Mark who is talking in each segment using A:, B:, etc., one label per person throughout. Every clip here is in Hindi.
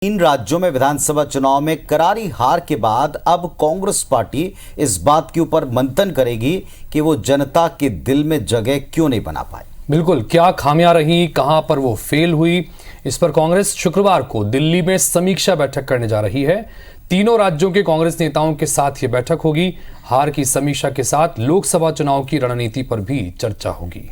A: तीन राज्यों में विधानसभा चुनाव में करारी हार के बाद अब कांग्रेस पार्टी इस बात के ऊपर मंथन करेगी कि वो जनता के दिल में जगह क्यों नहीं बना पाई।
B: बिल्कुल, क्या खामियां रही, कहां पर वो फेल हुई, इस पर कांग्रेस शुक्रवार को दिल्ली में समीक्षा बैठक करने जा रही है। तीनों राज्यों के कांग्रेस नेताओं के साथ ये बैठक होगी। हार की समीक्षा के साथ लोकसभा चुनाव की रणनीति पर भी चर्चा होगी।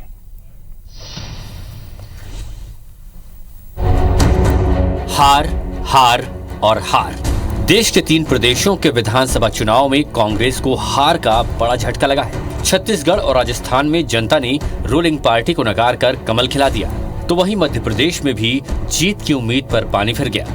C: हार और हार। देश के 3 प्रदेशों के विधानसभा चुनाव में कांग्रेस को हार का बड़ा झटका लगा है। छत्तीसगढ़ और राजस्थान में जनता ने रूलिंग पार्टी को नकार कर कमल खिला दिया, तो वहीं मध्य प्रदेश में भी जीत की उम्मीद पर पानी फिर गया।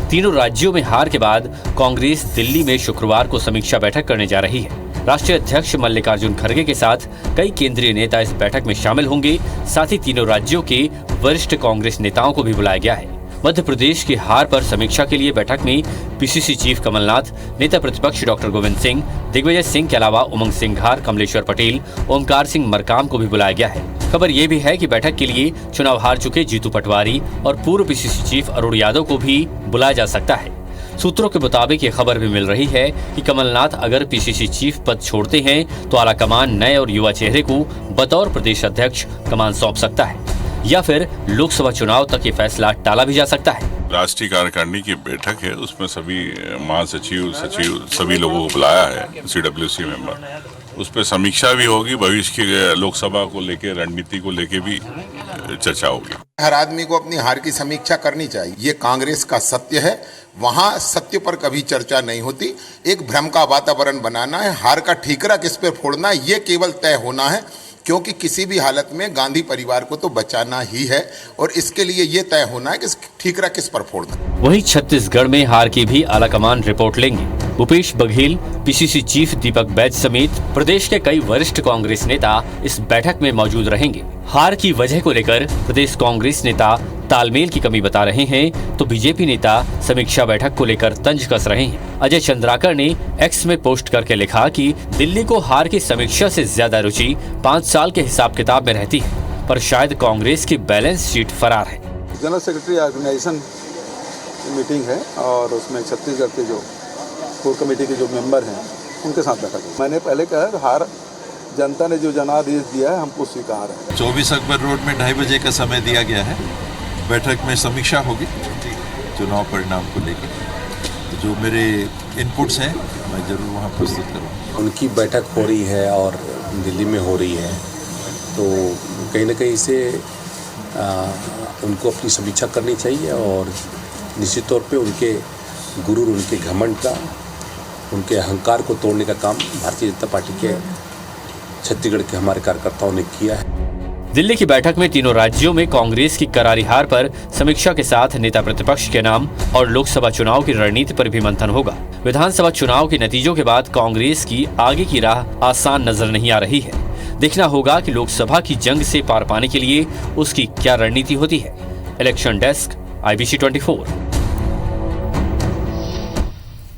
C: तीनों राज्यों में हार के बाद कांग्रेस दिल्ली में शुक्रवार को समीक्षा बैठक करने जा रही है। राष्ट्रीय अध्यक्ष मल्लिकार्जुन खड़गे के साथ कई केंद्रीय नेता इस बैठक में शामिल होंगे। साथ ही तीनों राज्यों के वरिष्ठ कांग्रेस नेताओं को भी बुलाया गया है। मध्य प्रदेश की हार पर समीक्षा के लिए बैठक में पीसीसी चीफ कमलनाथ, नेता प्रतिपक्ष डॉक्टर गोविंद सिंह, दिग्विजय सिंह के अलावा उमंग सिंघार, कमलेश्वर पटेल, ओमकार सिंह मरकाम को भी बुलाया गया है। खबर ये भी है कि बैठक के लिए चुनाव हार चुके जीतू पटवारी और पूर्व पीसीसी चीफ अरुण यादव को भी बुलाया जा सकता है। सूत्रों के मुताबिक ये खबर भी मिल रही है कि कमलनाथ अगर पीसीसी चीफ पद छोड़ते हैं तो आला कमान नए और युवा चेहरे को बतौर प्रदेश अध्यक्ष कमान सौंप सकता है, या फिर लोकसभा चुनाव तक ये फैसला टाला भी जा सकता है।
D: राष्ट्रीय कार्यकारिणी की बैठक है, उसमें सभी महासचिव सचिव सभी लोगों को बुलाया है, सीडब्ल्यूसी मेंबर। उस पर समीक्षा भी होगी, भविष्य की लोकसभा को लेके रणनीति को लेके भी चर्चा होगी।
E: हर आदमी को अपनी हार की समीक्षा करनी चाहिए। ये कांग्रेस का सत्य है, वहाँ सत्य पर कभी चर्चा नहीं होती। एक भ्रम का वातावरण बनाना है, हार का ठीकरा किस पर फोड़ना है ये केवल तय होना है, क्योंकि किसी भी हालत में गांधी परिवार को तो बचाना ही है और इसके लिए ये तय होना है कि ठीकरा किस पर फोड़ना।
C: वहीं छत्तीसगढ़ में हार की भी आलाकमान रिपोर्ट लेंगे। भूपेश बघेल, पीसीसी चीफ दीपक बैज समेत प्रदेश के कई वरिष्ठ कांग्रेस नेता इस बैठक में मौजूद रहेंगे। हार की वजह को लेकर प्रदेश कांग्रेस नेता तालमेल की कमी बता रहे हैं, तो बीजेपी नेता समीक्षा बैठक को लेकर तंज कस रहे हैं। अजय चंद्राकर ने एक्स में पोस्ट करके लिखा कि दिल्ली को हार की समीक्षा से ज्यादा रुचि 5 साल के हिसाब किताब में रहती है, पर शायद कांग्रेस की बैलेंस शीट फरार है।
F: जनरल सेक्रेटरी ऑर्गेनाइजेशन मीटिंग है और उसमें छत्तीसगढ़ के जो कोर कमेटी के जो मेंबर हैं उनके साथ बैठा है। मैंने पहले कहा है हार जनता ने जो जनादेश दिया है हमको स्वीकार है।
G: 24 अकबर रोड में 2:30 बजे का समय दिया गया है। बैठक में समीक्षा होगी चुनाव परिणाम को लेकर। तो जो मेरे इनपुट्स हैं मैं जरूर वहाँ प्रस्तुत करूँगा।
H: उनकी बैठक हो रही है और दिल्ली में हो रही है, तो कहीं ना कहीं से उनको अपनी समीक्षा करनी चाहिए और निश्चित तौर पे उनके गुरूर, उनके घमंड का, उनके अहंकार को तोड़ने का काम भारतीय जनता पार्टी के छत्तीसगढ़ के हमारे कार्यकर्ताओं ने किया है।
C: दिल्ली की बैठक में तीनों राज्यों में कांग्रेस की करारी हार पर समीक्षा के साथ नेता प्रतिपक्ष के नाम और लोकसभा चुनाव की रणनीति पर भी मंथन होगा। विधानसभा चुनाव के नतीजों के बाद कांग्रेस की आगे की राह आसान नजर नहीं आ रही है। देखना होगा कि लोकसभा की जंग से पार पाने के लिए उसकी क्या रणनीति होती है। Election desk, IBC 24।